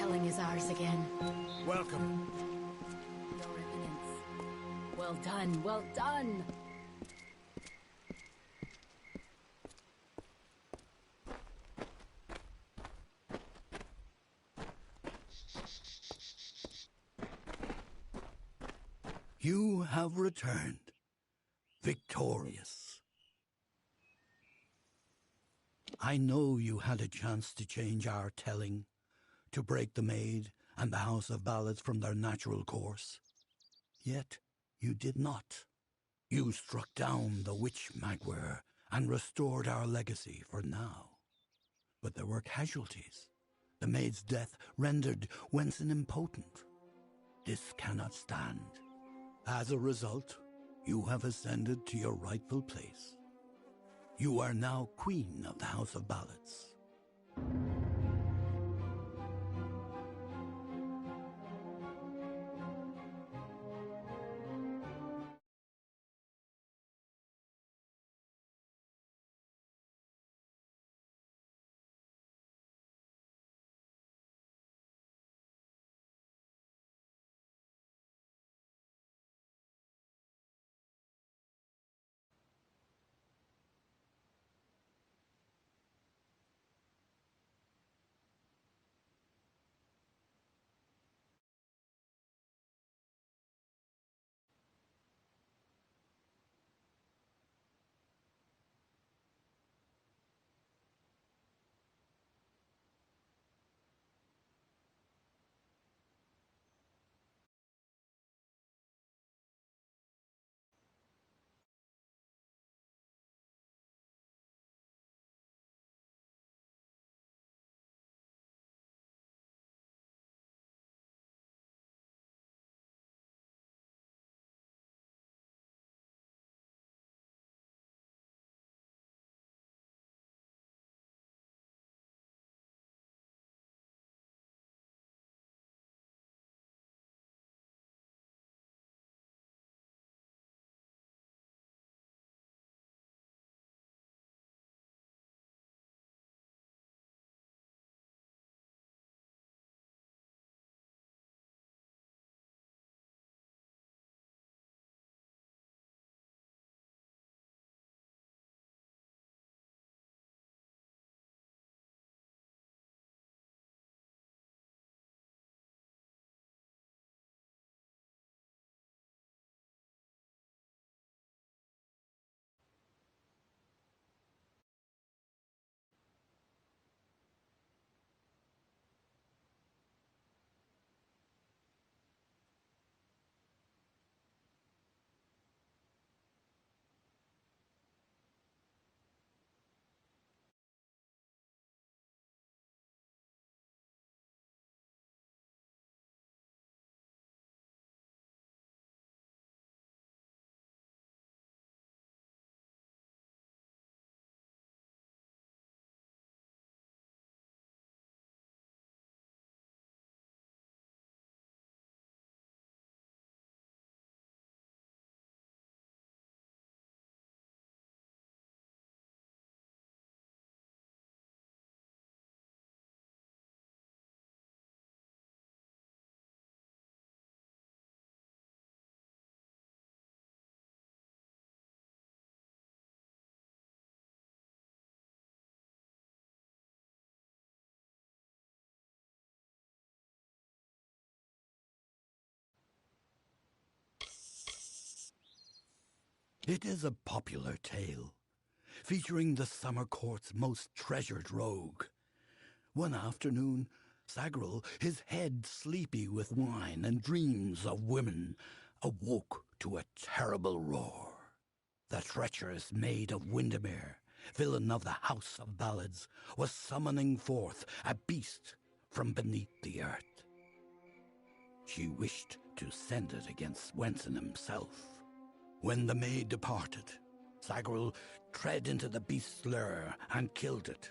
telling is ours again. Welcome. Your Eminence. Well done, well done! You have returned, victorious. I know you had a chance to change our telling, to break the Maid and the House of Ballads from their natural course. Yet you did not. You struck down the witch Magwer and restored our legacy for now. But there were casualties. The Maid's death rendered Wenson impotent. This cannot stand. As a result, you have ascended to your rightful place. You are now Queen of the House of Ballads. It is a popular tale, featuring the summer court's most treasured rogue. One afternoon, Sagril, his head sleepy with wine and dreams of women, awoke to a terrible roar. The treacherous Maid of Windermere, villain of the House of Ballads, was summoning forth a beast from beneath the earth. She wished to send it against Wenson himself. When the maid departed, Sagril tread into the beast's lair and killed it,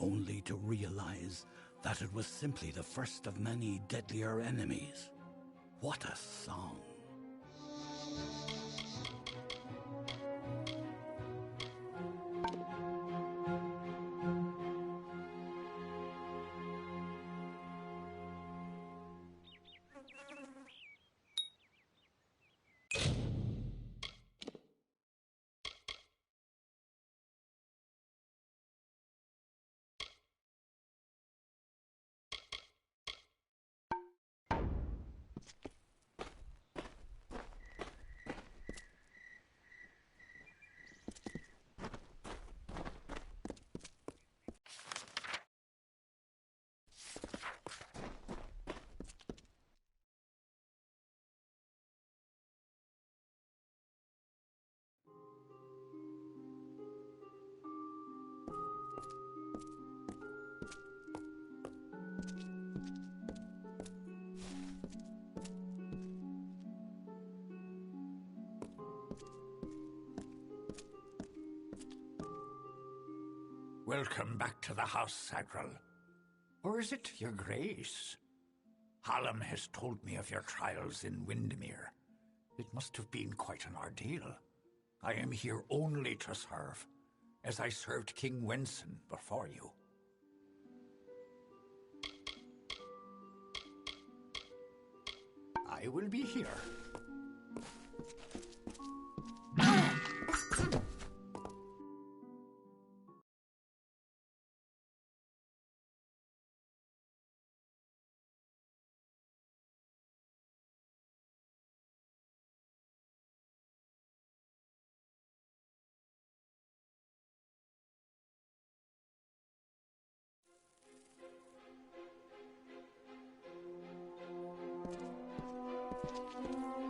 only to realize that it was simply the first of many deadlier enemies. What a song! Welcome back to the house, Sagral. Or is it your grace? Hallam has told me of your trials in Windermere. It must have been quite an ordeal. I am here only to serve, as I served King Wenson before you. I will be here.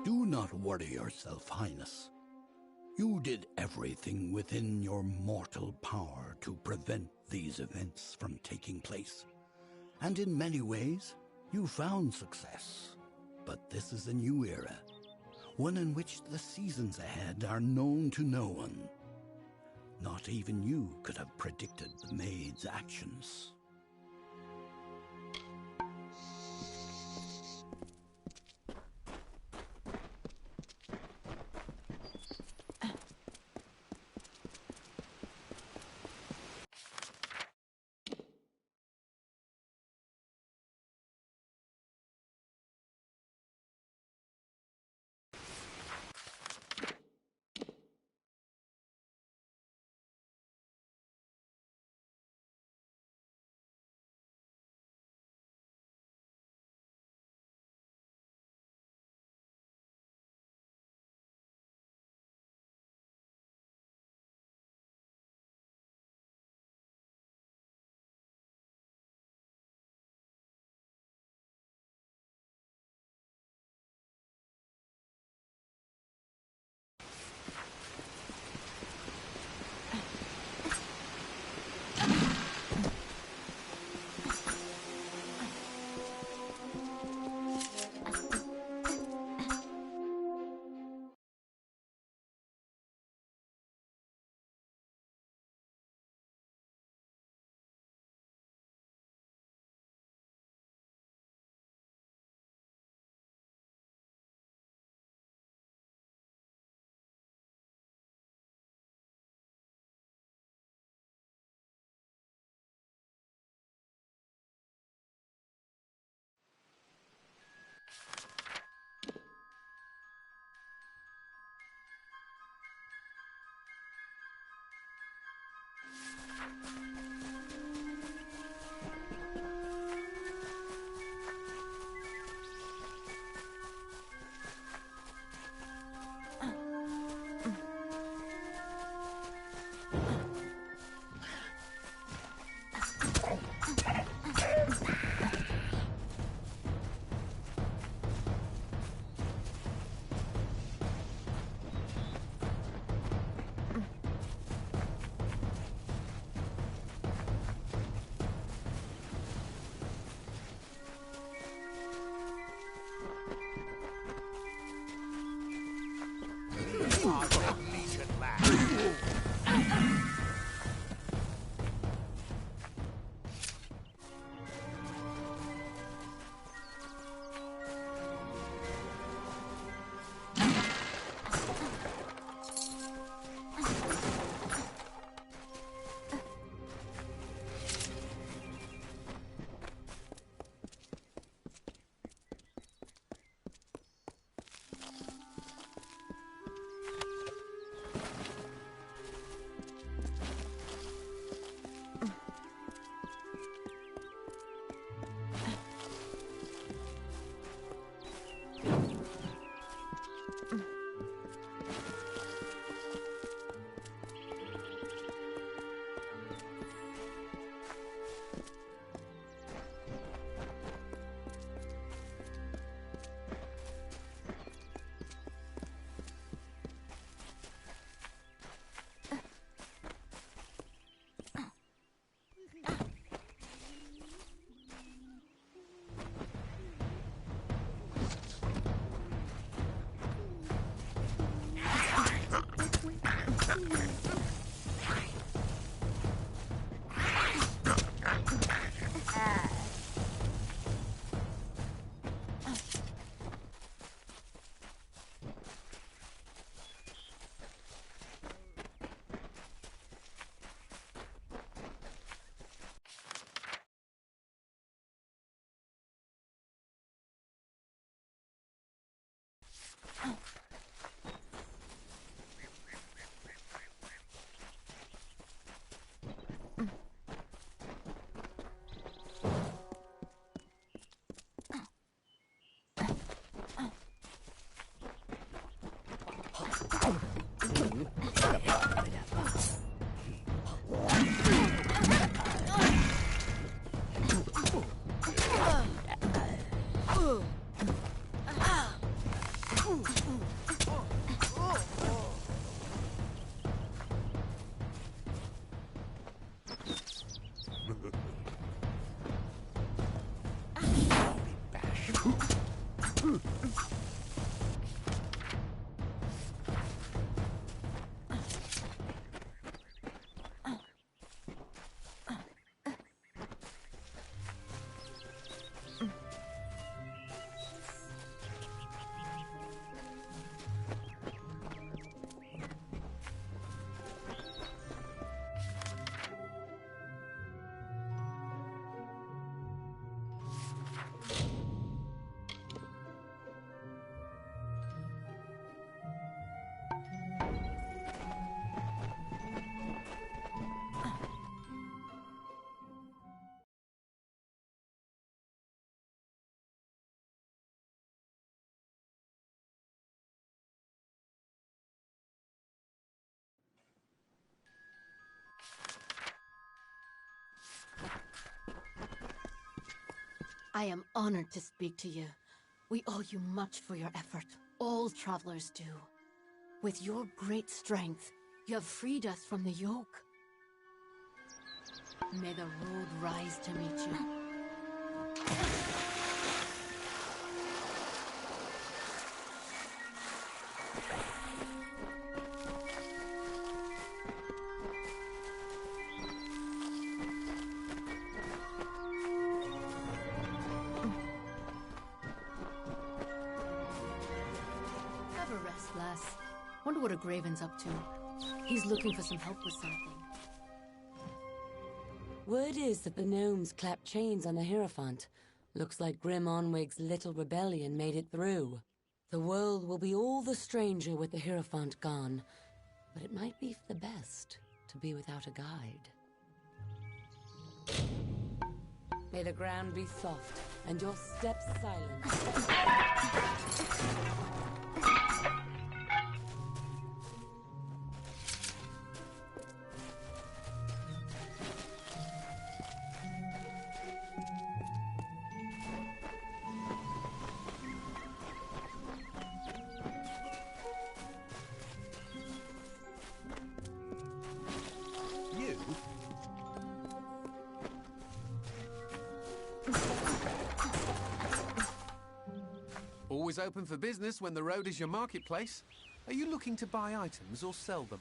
Do not worry yourself, Highness. You did everything within your mortal power to prevent these events from taking place. And in many ways, you found success. But this is a new era, one in which the seasons ahead are known to no one. Not even you could have predicted the maid's actions. I am honored to speak to you. We owe you much for your effort. All travelers do. With your great strength, you have freed us from the yoke. May the road rise to meet you. Have a rest, lass. Wonder what a Graven's up to. He's looking for some help with something. Word is that the gnomes clapped chains on the Hierophant. Looks like Grim Onwig's little rebellion made it through. The world will be all the stranger with the Hierophant gone, but it might be for the best to be without a guide. May the ground be soft and your steps silent. Always open for business when the road is your marketplace. Are you looking to buy items or sell them?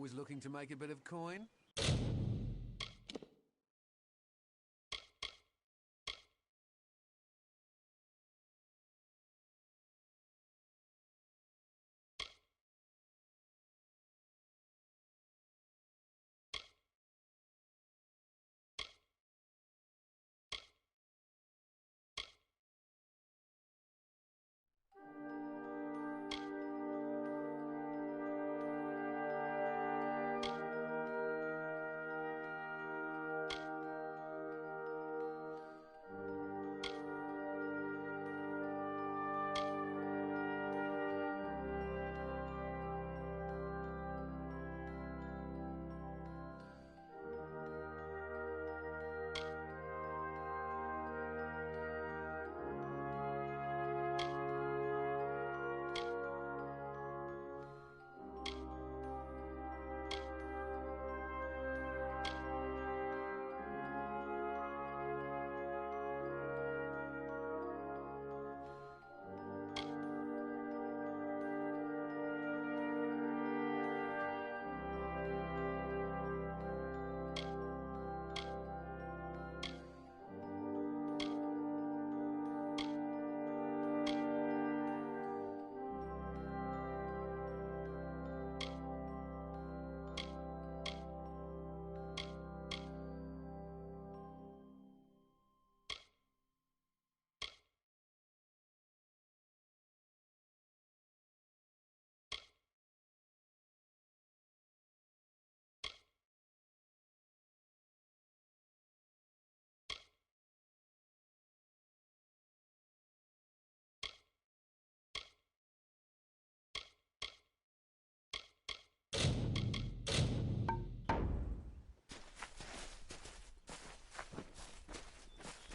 Always looking to make a bit of coin?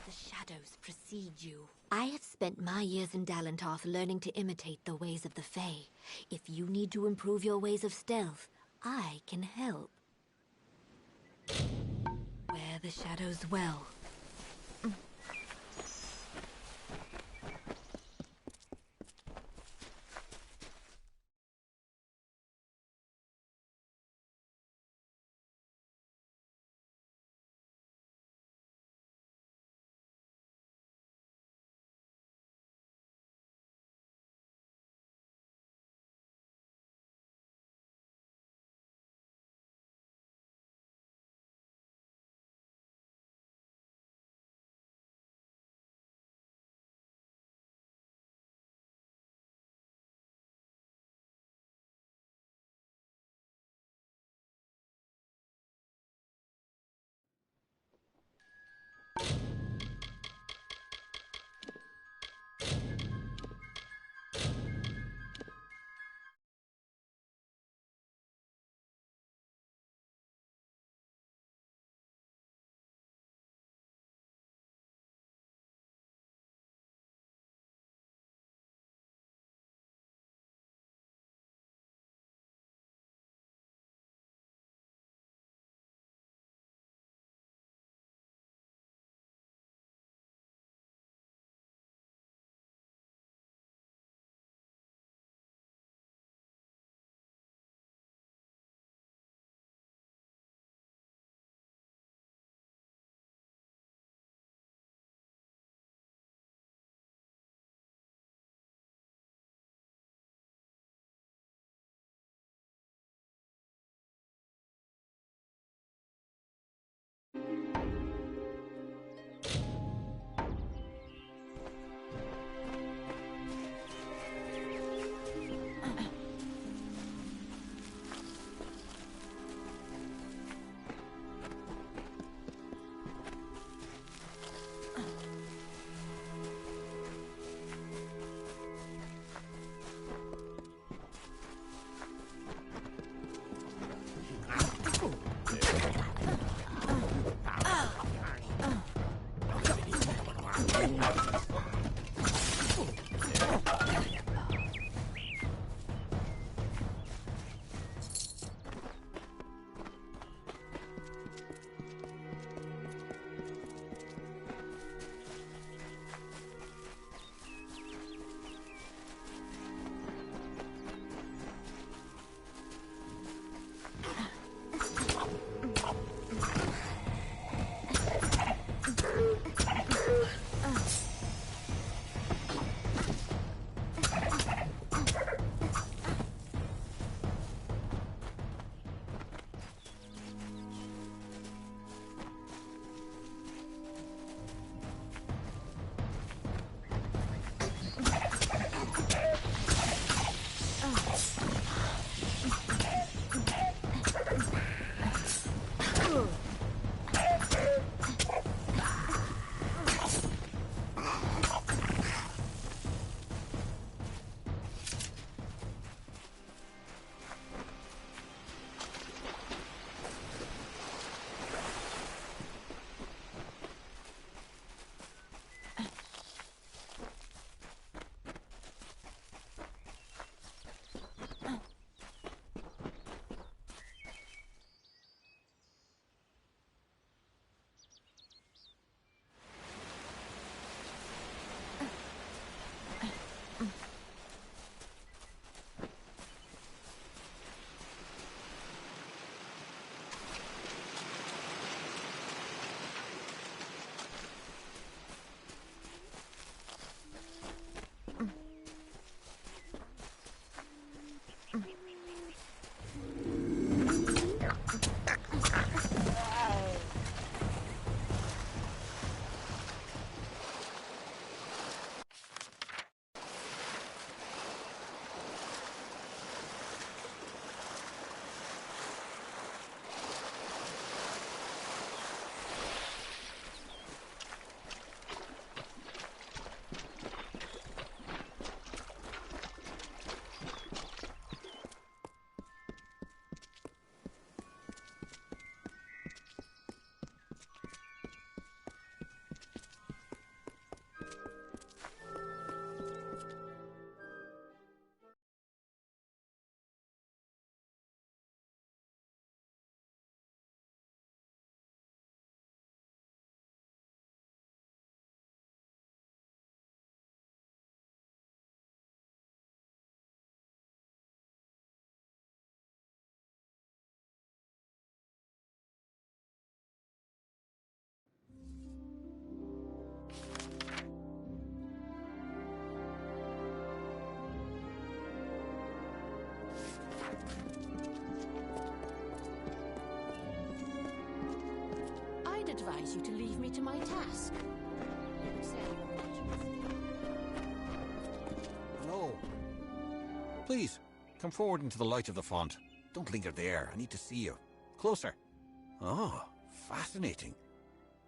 The shadows precede you. I have spent my years in Dalentarth learning to imitate the ways of the Fae. If you need to improve your ways of stealth, I can help. Wear the shadows well. advise you to leave me to my task. It would save you much. No. Please, come forward into the light of the font. Don't linger there. I need to see you. Closer. Oh, fascinating.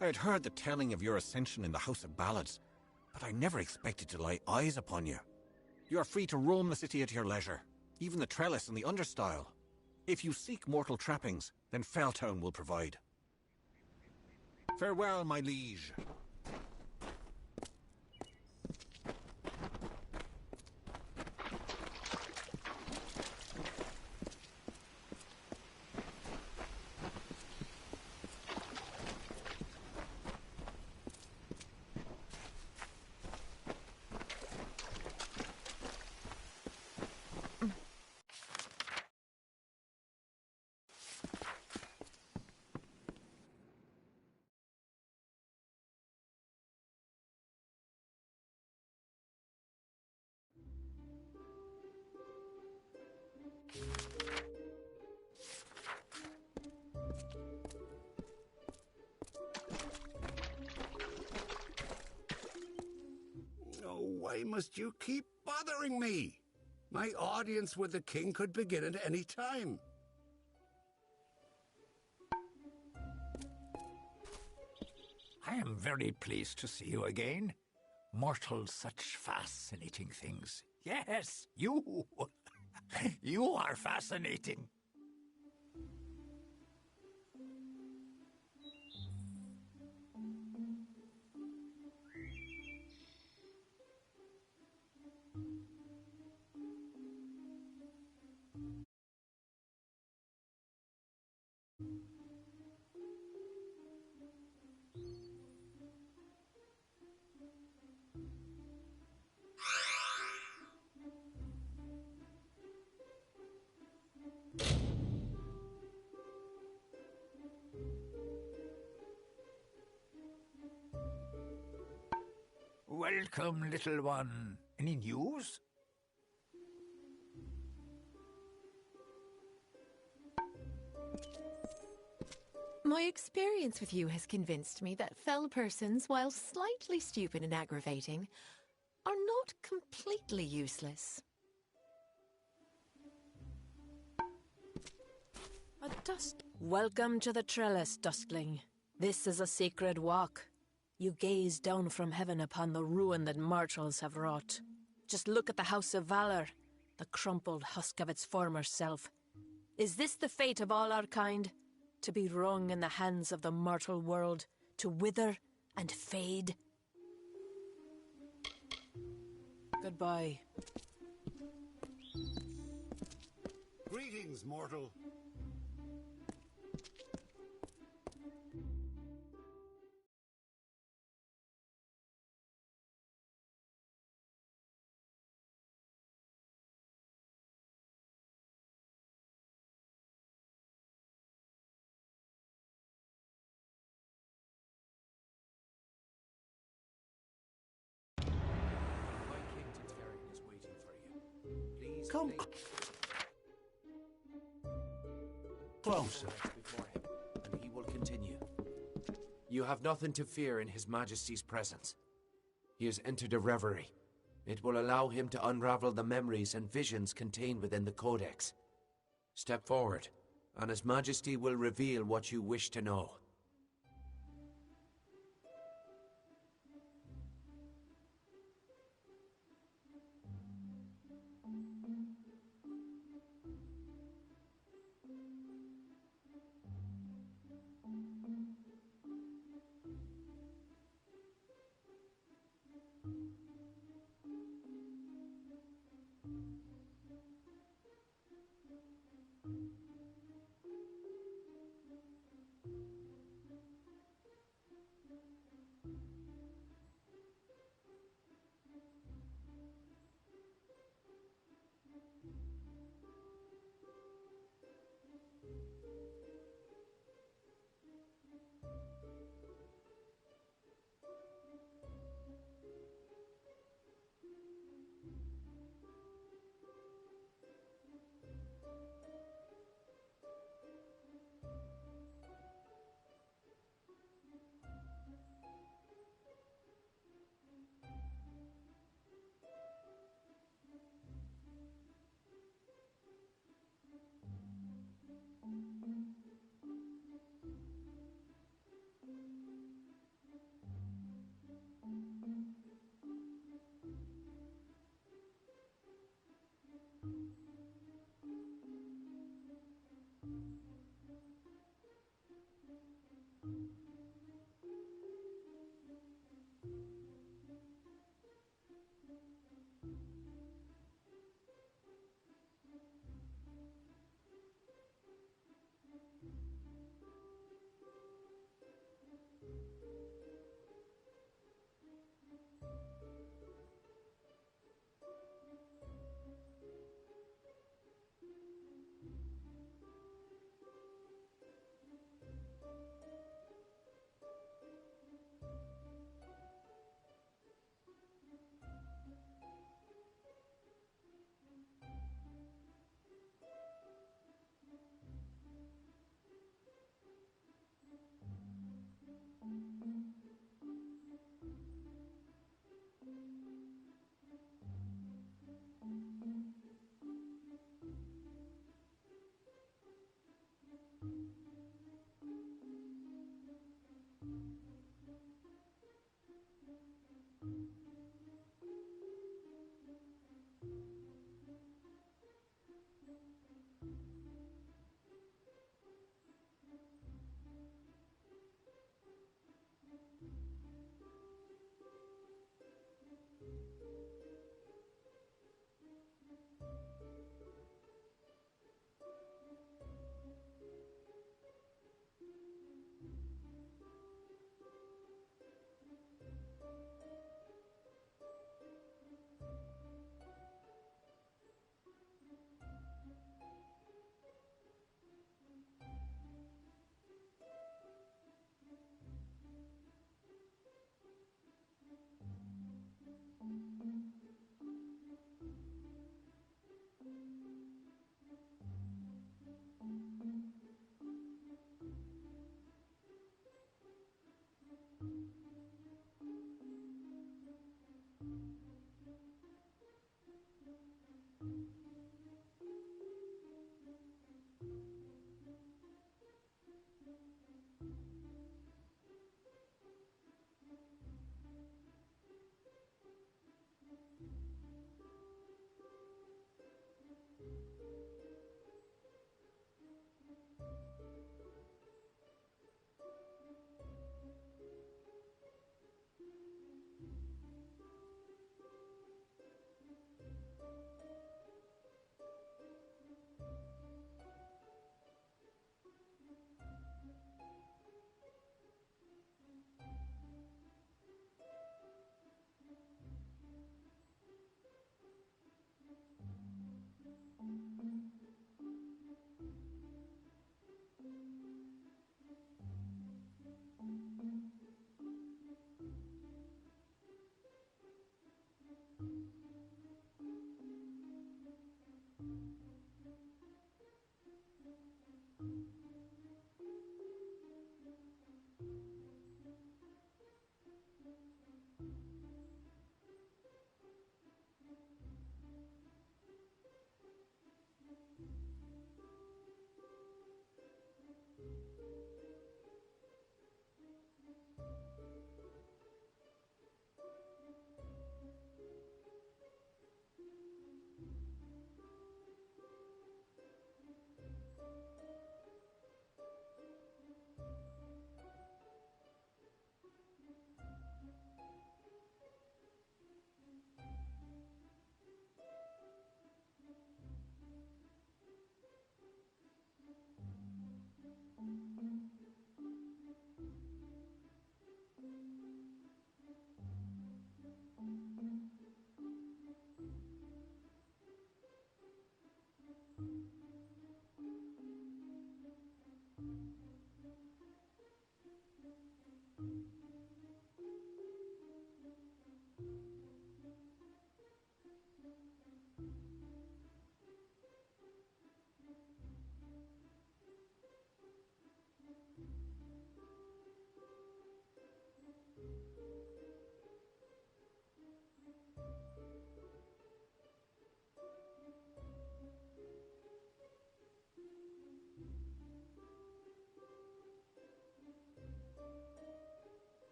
I had heard the telling of your ascension in the House of Ballads, but I never expected to lay eyes upon you. You are free to roam the city at your leisure, even the trellis and the understyle. If you seek mortal trappings, then Felltown will provide. Farewell, my liege. Why must you keep bothering me? My audience with the king could begin at any time. I am very pleased to see you again. Mortals, such fascinating things. Yes, you! You are fascinating. Welcome, little one. Any news? My experience with you has convinced me that fell persons, while slightly stupid and aggravating, are not completely useless. A dusk. Welcome to the trellis, Duskling. This is a sacred walk. You gaze down from heaven upon the ruin that mortals have wrought. Just look at the House of Valor, the crumpled husk of its former self. Is this the fate of all our kind? To be wrung in the hands of the mortal world, to wither and fade? Goodbye. Greetings, mortal. Come closer. And he will continue. You have nothing to fear in His Majesty's presence. He has entered a reverie. It will allow him to unravel the memories and visions contained within the Codex. Step forward, and His Majesty will reveal what you wish to know.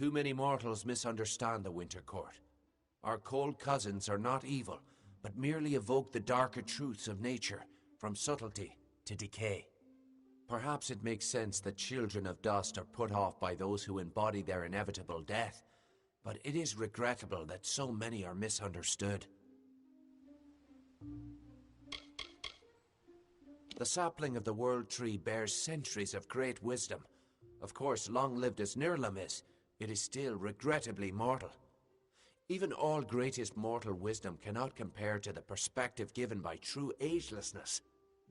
Too many mortals misunderstand the Winter Court. Our cold cousins are not evil, but merely evoke the darker truths of nature, from subtlety to decay. Perhaps it makes sense that children of dust are put off by those who embody their inevitable death, but it is regrettable that so many are misunderstood. The sapling of the World Tree bears centuries of great wisdom. Of course, long-lived as Nirlam is, it is still regrettably mortal. Even all greatest mortal wisdom cannot compare to the perspective given by true agelessness.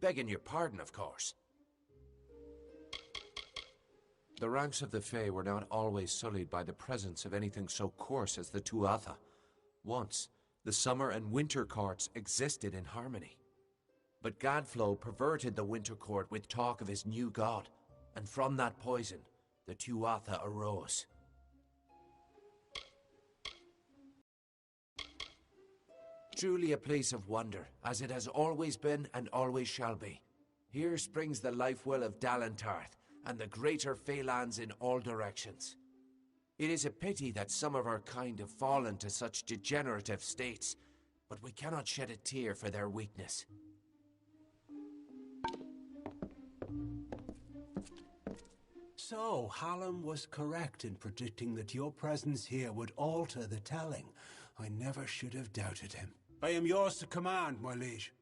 Begging your pardon, of course. The ranks of the Fae were not always sullied by the presence of anything so coarse as the Tuatha. Once, the summer and winter courts existed in harmony. But Gadflow perverted the Winter Court with talk of his new god, and from that poison, the Tuatha arose. Truly a place of wonder, as it has always been and always shall be. Here springs the life well of Dalentarth, and the greater Feylands in all directions. It is a pity that some of our kind have fallen to such degenerative states, but we cannot shed a tear for their weakness. So, Hallam was correct in predicting that your presence here would alter the telling. I never should have doubted him. I am yours to command, my liege.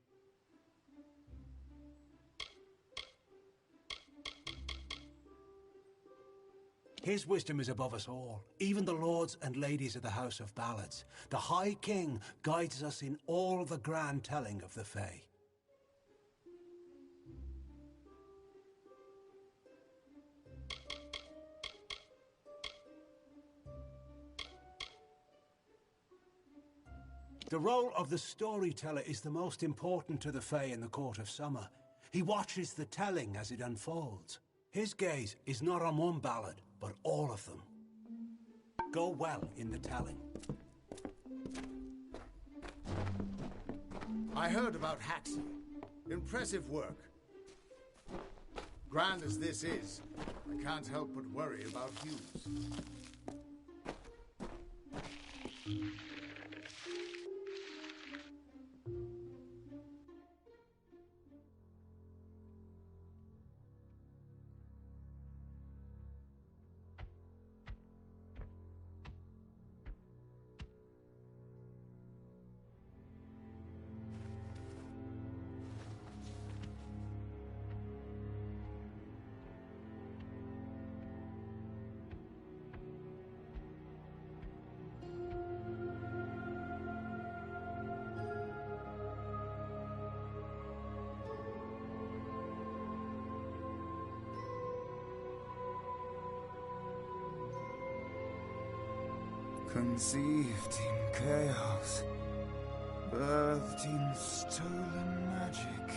His wisdom is above us all, even the lords and ladies of the House of Ballads. The High King guides us in all the grand telling of the Fae. The role of the storyteller is the most important to the Fae in the Court of Summer. He watches the telling as it unfolds. His gaze is not on one ballad, but all of them. Go well in the telling. I heard about Haxie. Impressive work. Grand as this is, I can't help but worry about Hughes. Conceived in chaos, birthed in stolen magic,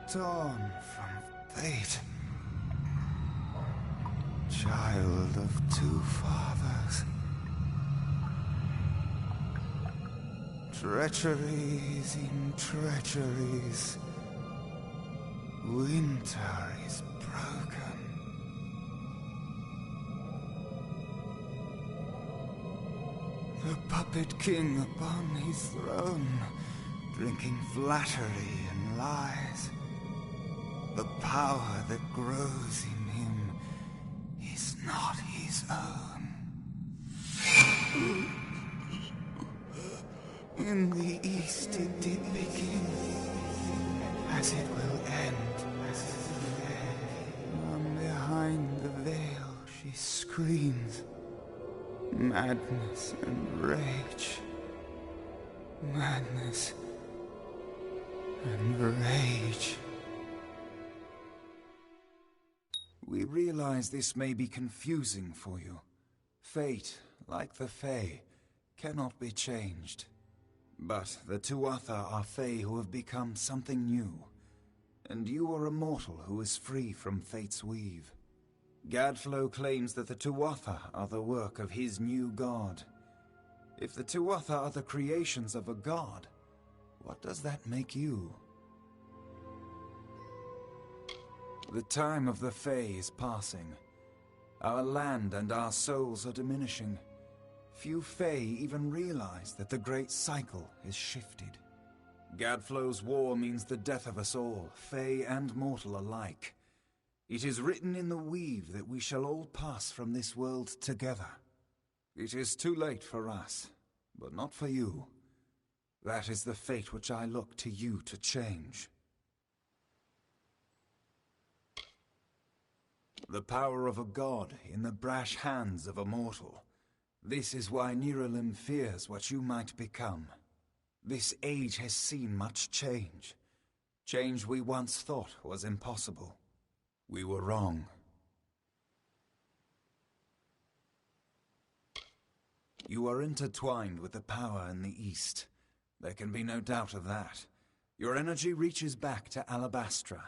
torn from fate, child of two fathers, treacheries in treacheries, winter is broken. The puppet king upon his throne, drinking flattery and lies. The power that grows in him is not his own. In the east it did begin, as it will end. From behind the veil she screams. Madness and rage. Madness and rage. We realize this may be confusing for you. Fate, like the Fae, cannot be changed. But the Tuatha are Fae who have become something new. And you are a mortal who is free from Fate's weave. Gadflow claims that the Tuatha are the work of his new god. If the Tuatha are the creations of a god, what does that make you? The time of the Fae is passing. Our land and our souls are diminishing. Few Fae even realize that the great cycle is shifted. Gadflow's war means the death of us all, Fae and mortal alike. It is written in the weave that we shall all pass from this world together. It is too late for us, but not for you. That is the fate which I look to you to change. The power of a god in the brash hands of a mortal. This is why Niralim fears what you might become. This age has seen much change. Change we once thought was impossible. We were wrong. You are intertwined with the power in the East. There can be no doubt of that. Your energy reaches back to Alabastra.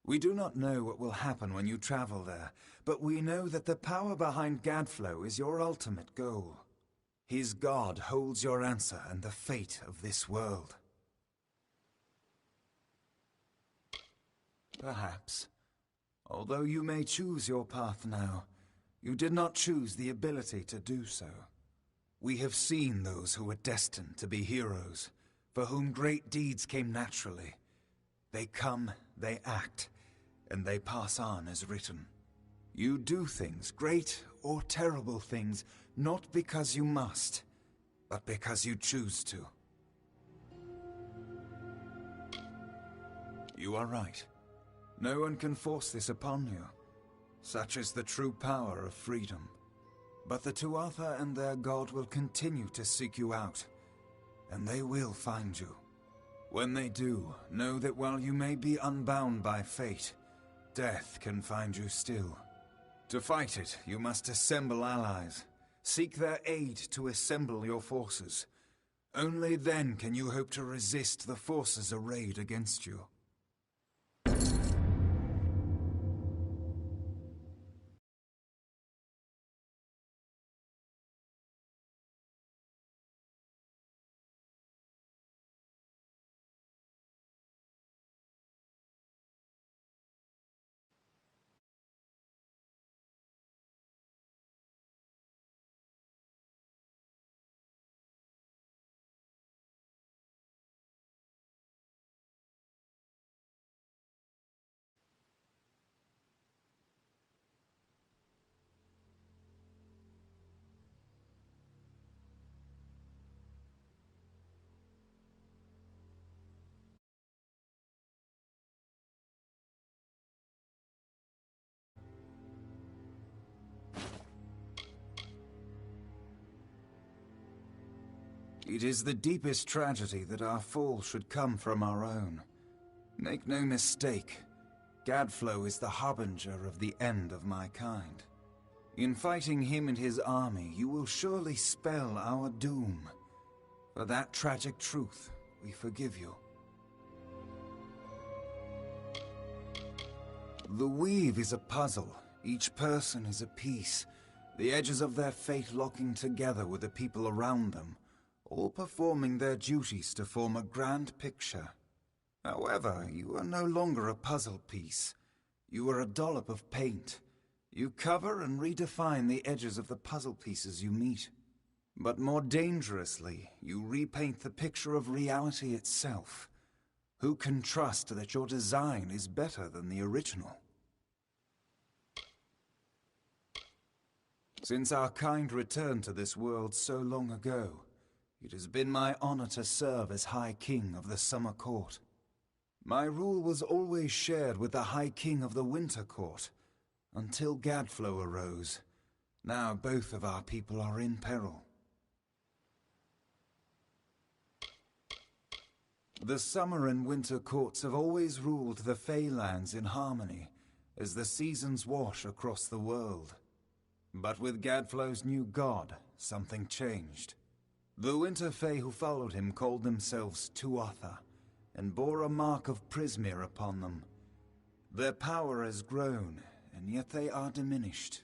We do not know what will happen when you travel there, but we know that the power behind Gadflow is your ultimate goal. His god holds your answer and the fate of this world. Perhaps. Although you may choose your path now, you did not choose the ability to do so. We have seen those who were destined to be heroes, for whom great deeds came naturally. They come, they act, and they pass on as written. You do things, great or terrible things, not because you must, but because you choose to. You are right. No one can force this upon you. Such is the true power of freedom. But the Tuatha and their god will continue to seek you out, and they will find you. When they do, know that while you may be unbound by fate, death can find you still. To fight it, you must assemble allies. Seek their aid to assemble your forces. Only then can you hope to resist the forces arrayed against you. It is the deepest tragedy that our fall should come from our own. Make no mistake, Gadflow is the harbinger of the end of my kind. In fighting him and his army, you will surely spell our doom. For that tragic truth, we forgive you. The weave is a puzzle. Each person is a piece. The edges of their fate locking together with the people around them, all performing their duties to form a grand picture. However, you are no longer a puzzle piece. You are a dollop of paint. You cover and redefine the edges of the puzzle pieces you meet. But more dangerously, you repaint the picture of reality itself. Who can trust that your design is better than the original? Since our kind returned to this world so long ago, it has been my honor to serve as High King of the Summer Court. My rule was always shared with the High King of the Winter Court, until Gadflow arose. Now both of our people are in peril. The Summer and Winter Courts have always ruled the Feylands in harmony, as the seasons wash across the world. But with Gadflow's new god, something changed. The Winter Fae who followed him called themselves Tuatha, and bore a mark of Prismir upon them. Their power has grown, and yet they are diminished.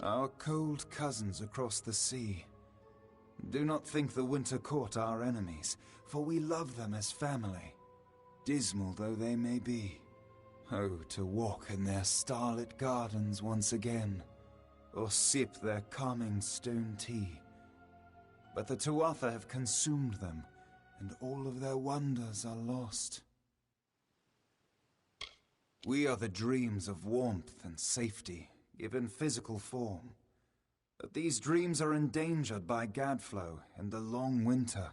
Our cold cousins across the sea. Do not think the Winter Court our enemies, for we love them as family. dismal though they may be. Oh, to walk in their starlit gardens once again, or sip their calming stone tea. But the Tuatha have consumed them, and all of their wonders are lost. We are the dreams of warmth and safety, given physical form. But these dreams are endangered by Gadflow and the long winter.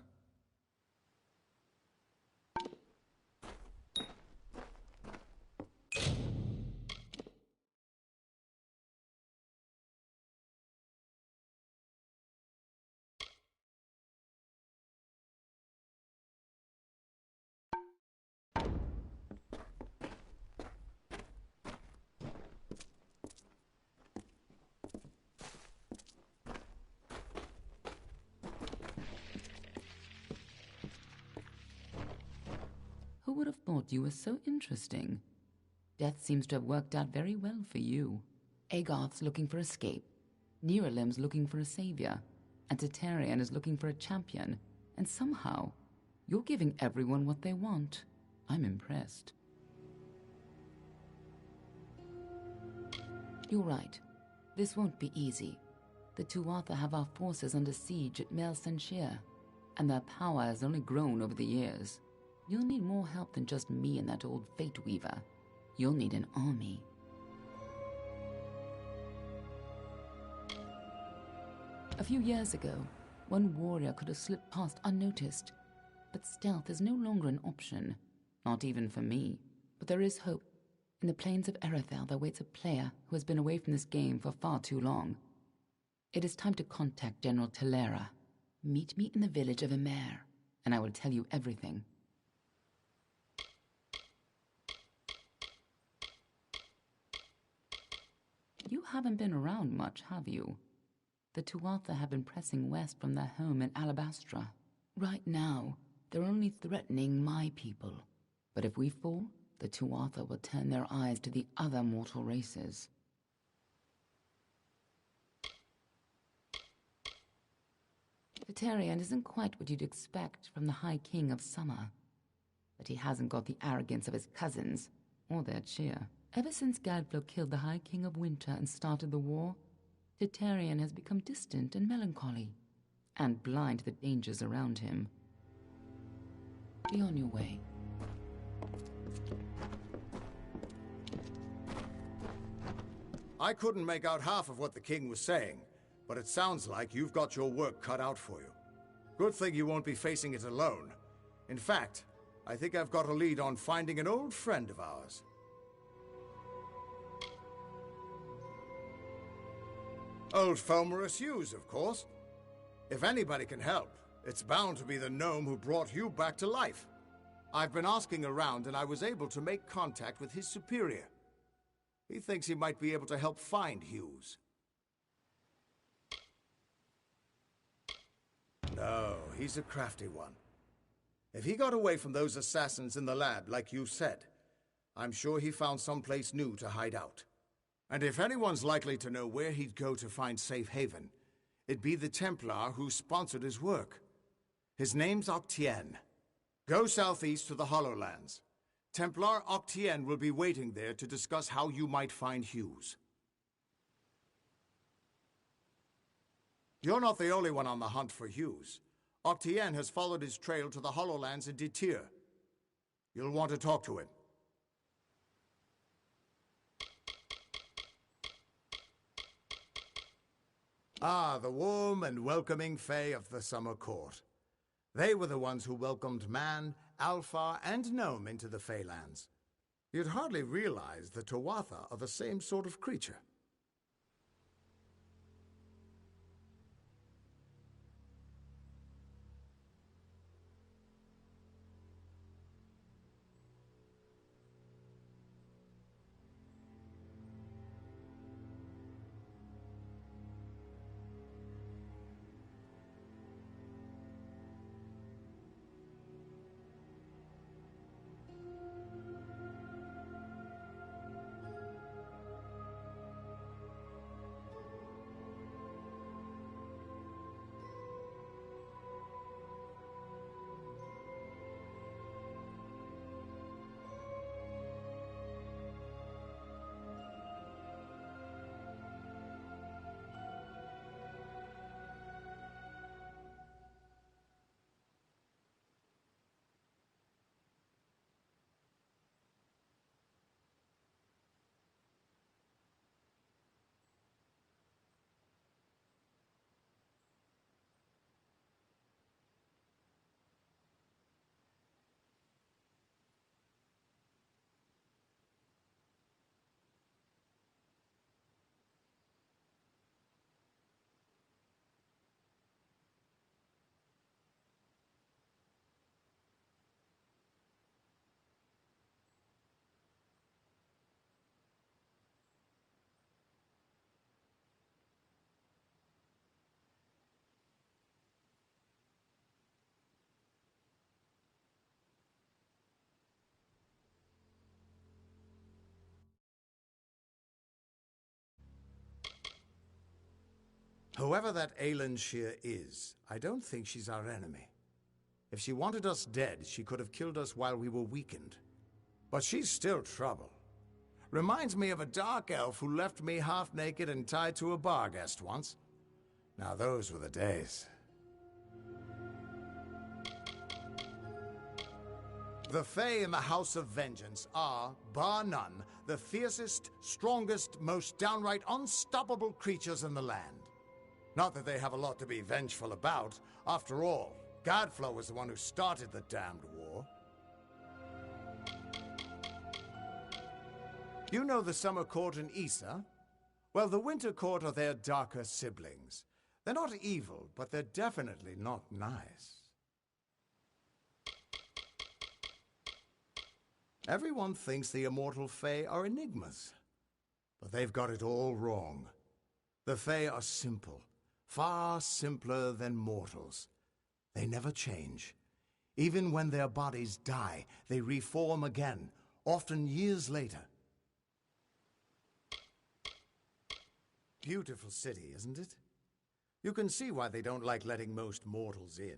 Who would have thought you were so interesting? Death seems to have worked out very well for you. Agarth's looking for escape, Neralim's looking for a savior, and Tatarian is looking for a champion, and somehow, you're giving everyone what they want. I'm impressed. You're right. This won't be easy. The Tuatha have our forces under siege at Mel Senshir, and their power has only grown over the years. You'll need more help than just me and that old Fate Weaver. You'll need an army. A few years ago, one warrior could have slipped past unnoticed, but stealth is no longer an option, not even for me. But there is hope. In the plains of Erethel there waits a player who has been away from this game for far too long. It is time to contact General Telera. Meet me in the village of Emer, and I will tell you everything. You haven't been around much, have you? The Tuatha have been pressing west from their home in Alabastra. Right now, they're only threatening my people. But if we fall, the Tuatha will turn their eyes to the other mortal races. Tatarian isn't quite what you'd expect from the High King of Summer. But he hasn't got the arrogance of his cousins, or their cheer. Ever since Gadflow killed the High King of Winter and started the war, Tatarian has become distant and melancholy, and blind to the dangers around him. Be on your way. I couldn't make out half of what the king was saying, but it sounds like you've got your work cut out for you. Good thing you won't be facing it alone. In fact, I think I've got a lead on finding an old friend of ours. Old Fomerus Hughes, of course. If anybody can help, it's bound to be the gnome who brought Hugh back to life. I've been asking around and I was able to make contact with his superior. He thinks he might be able to help find Hughes. No, he's a crafty one. If he got away from those assassins in the lab, like you said, I'm sure he found someplace new to hide out. And if anyone's likely to know where he'd go to find safe haven, it'd be the Templar who sponsored his work. His name's Octien. Go southeast to the Hollowlands. Templar Octien will be waiting there to discuss how you might find Hughes. You're not the only one on the hunt for Hughes. Octien has followed his trail to the Hollowlands in Detir. You'll want to talk to him. Ah, the warm and welcoming Fae of the Summer Court. They were the ones who welcomed man, Alpha, and Gnome into the Feylands. You'd hardly realize the Tuatha are the same sort of creature. Whoever that Aelin Shear is, I don't think she's our enemy. If she wanted us dead, she could have killed us while we were weakened. But she's still trouble. Reminds me of a dark elf who left me half naked and tied to a bar guest once. Now those were the days. The Fae in the House of Vengeance are, bar none, the fiercest, strongest, most downright unstoppable creatures in the land. Not that they have a lot to be vengeful about. After all, Godflow was the one who started the damned war. You know the Summer Court and Issa? Well, the Winter Court are their darker siblings. They're not evil, but they're definitely not nice. Everyone thinks the immortal Fae are enigmas, but they've got it all wrong. The Fae are simple, far simpler than mortals. They never change. Even when their bodies die, they reform again, often years later. Beautiful city, isn't it? You can see why they don't like letting most mortals in.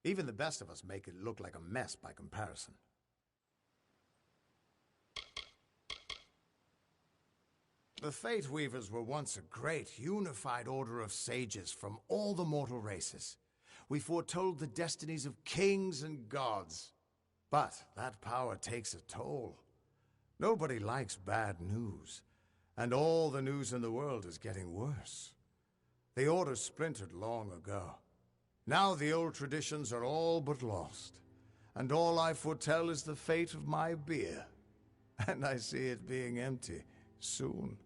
Even the best of us make it look like a mess by comparison. The Fate Weavers were once a great, unified order of sages from all the mortal races. We foretold the destinies of kings and gods. But that power takes a toll. Nobody likes bad news, and all the news in the world is getting worse. The Order splintered long ago. Now the old traditions are all but lost, and all I foretell is the fate of my beer. And I see it being empty soon.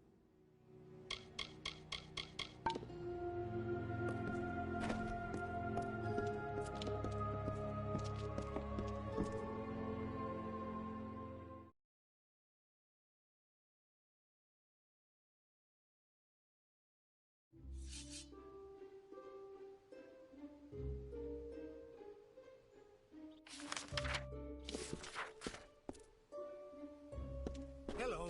Hello.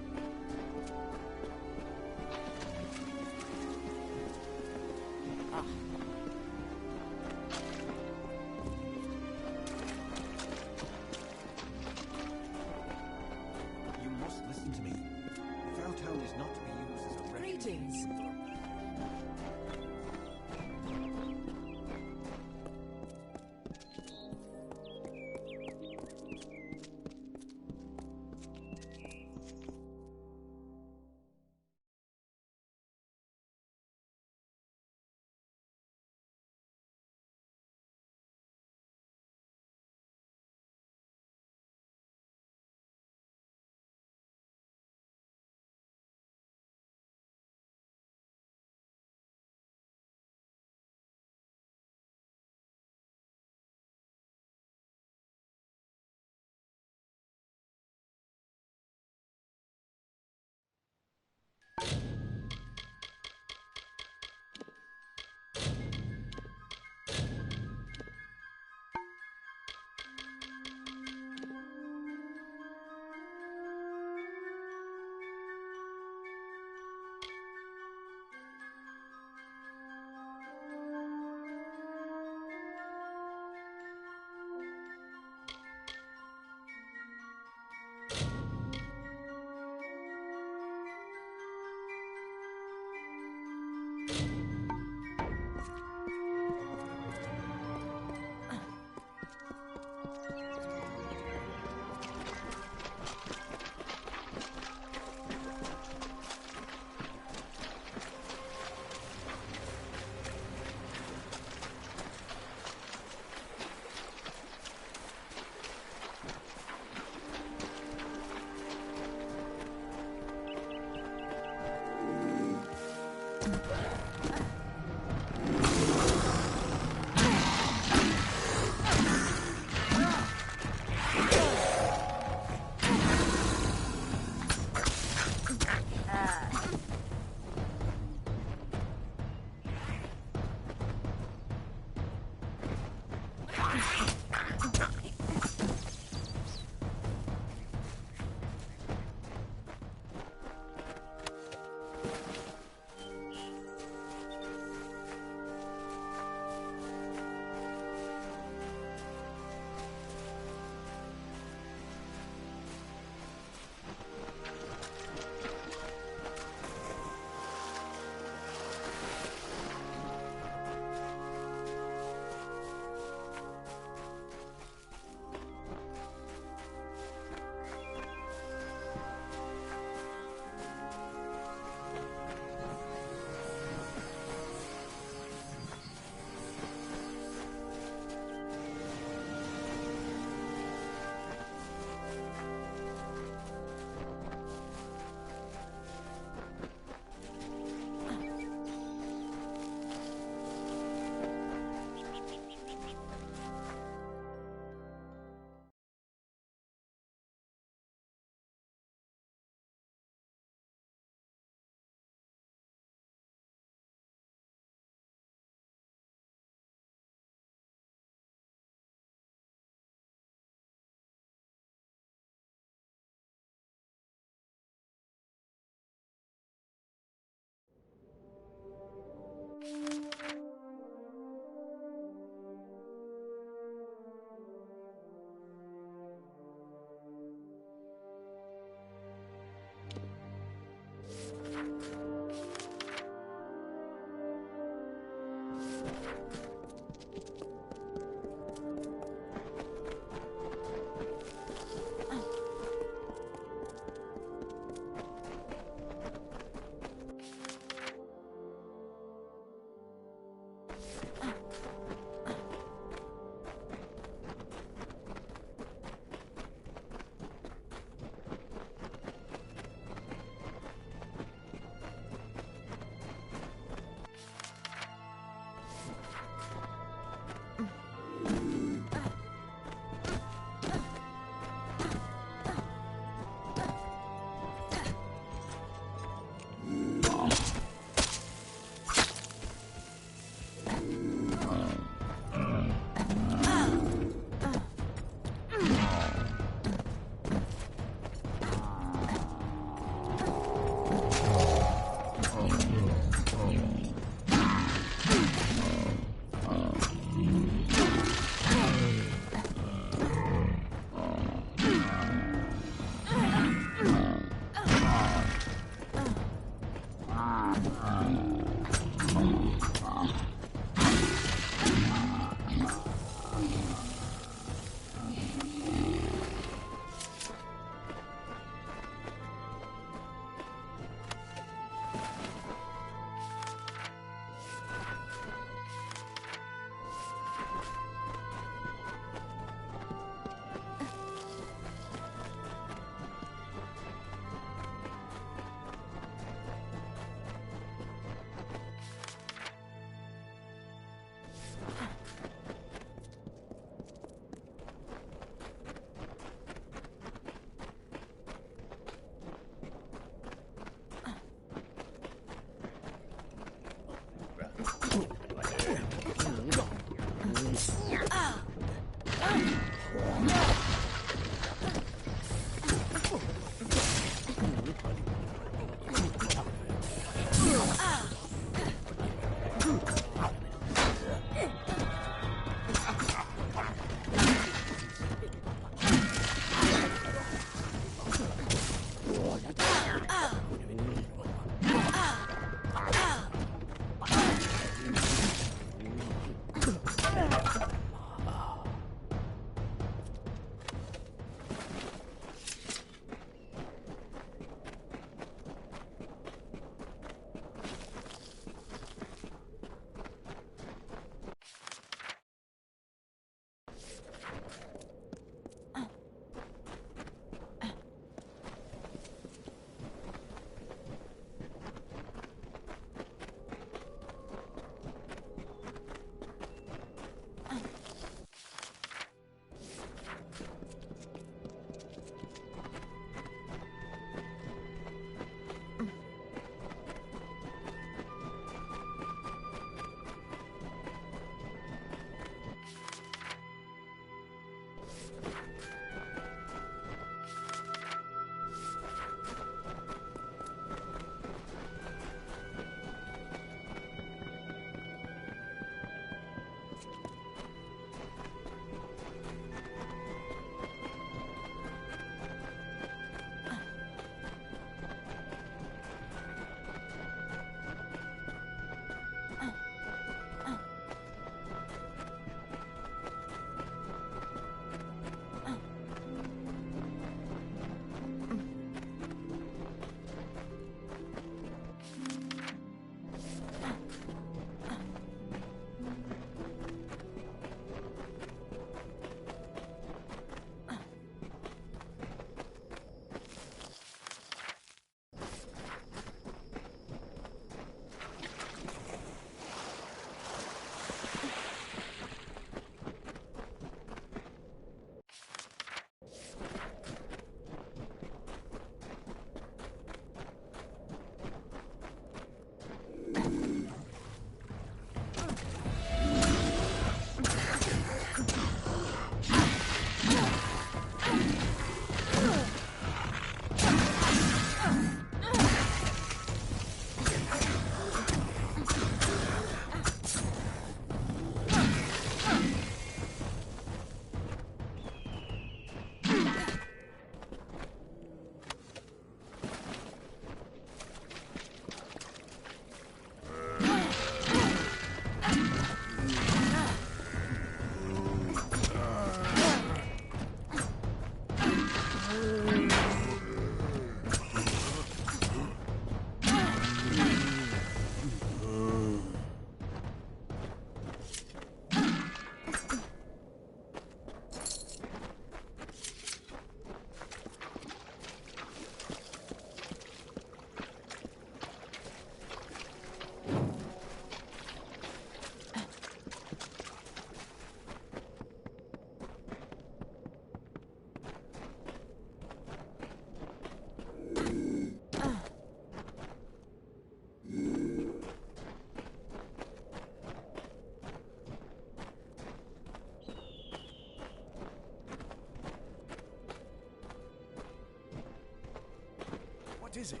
What is it?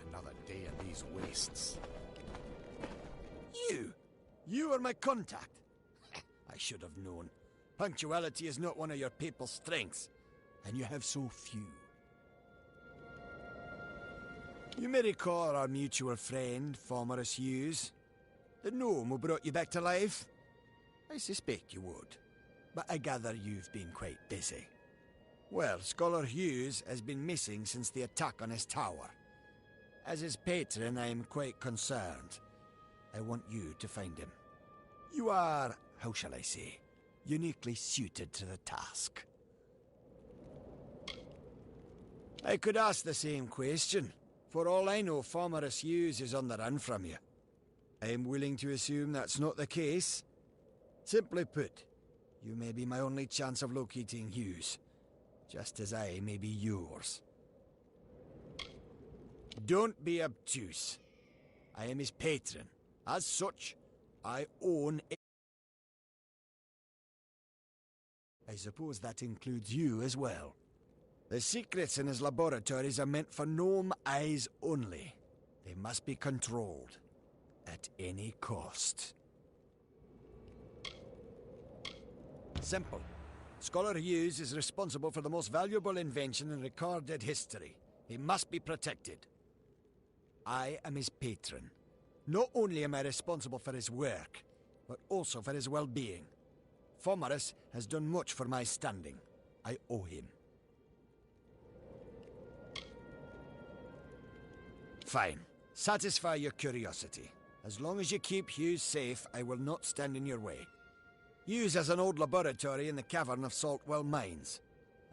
Another day in these wastes. You are my contact. I should have known. Punctuality is not one of your papal strengths, and you have so few. You may recall our mutual friend, Formerus Hughes, the gnome who brought you back to life. I suspect you would, but I gather you've been quite busy. Well, Scholar Hughes has been missing since the attack on his tower. As his patron, I am quite concerned. I want you to find him. You are, how shall I say, uniquely suited to the task. I could ask the same question. For all I know, Formerus Hughes is on the run from you. I am willing to assume that's not the case. Simply put, you may be my only chance of locating Hughes, just as I may be yours. Don't be obtuse. I am his patron. As such, I own it. I suppose that includes you as well. The secrets in his laboratories are meant for gnome eyes only. They must be controlled at any cost. Simple. Scholar Hughes is responsible for the most valuable invention in recorded history. He must be protected. I am his patron. Not only am I responsible for his work, but also for his well-being. Formerus has done much for my standing. I owe him. Fine. Satisfy your curiosity. As long as you keep Hughes safe, I will not stand in your way. Hughes has an old laboratory in the cavern of Saltwell Mines.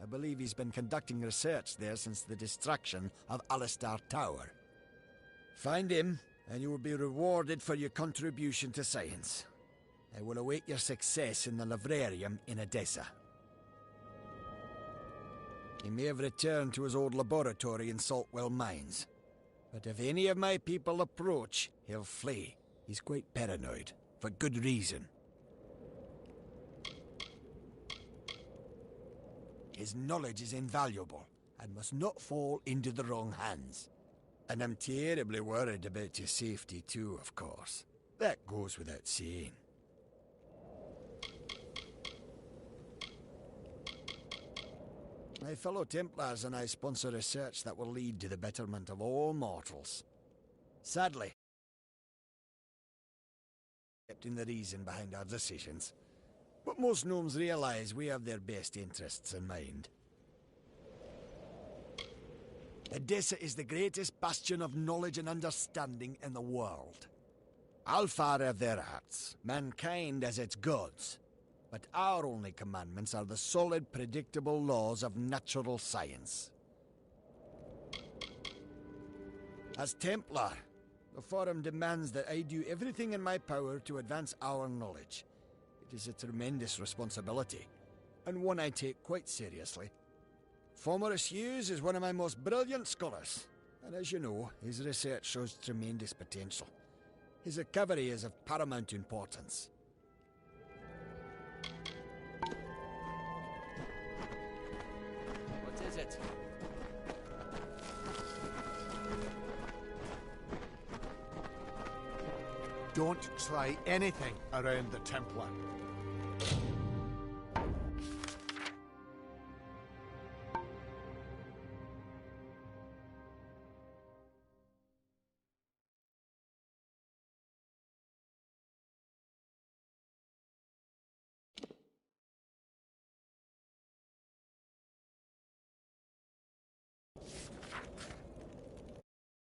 I believe he's been conducting research there since the destruction of Alistar Tower. Find him, and you will be rewarded for your contribution to science. I will await your success in the Librarium in Edessa. He may have returned to his old laboratory in Saltwell Mines. But if any of my people approach, he'll flee. He's quite paranoid, for good reason. His knowledge is invaluable, and must not fall into the wrong hands. And I'm terribly worried about your safety too, of course. That goes without saying. My fellow Templars and I sponsor research that will lead to the betterment of all mortals. Sadly, accepting the reason behind our decisions. But most gnomes realize we have their best interests in mind. Edessa is the greatest bastion of knowledge and understanding in the world. Alfar have their arts, mankind has its gods. But our only commandments are the solid, predictable laws of natural science. As Templar, the Forum demands that I do everything in my power to advance our knowledge. It is a tremendous responsibility, and one I take quite seriously. Formerus Hughes is one of my most brilliant scholars, and as you know, his research shows tremendous potential. His recovery is of paramount importance. What is it? Don't try anything around the Templar.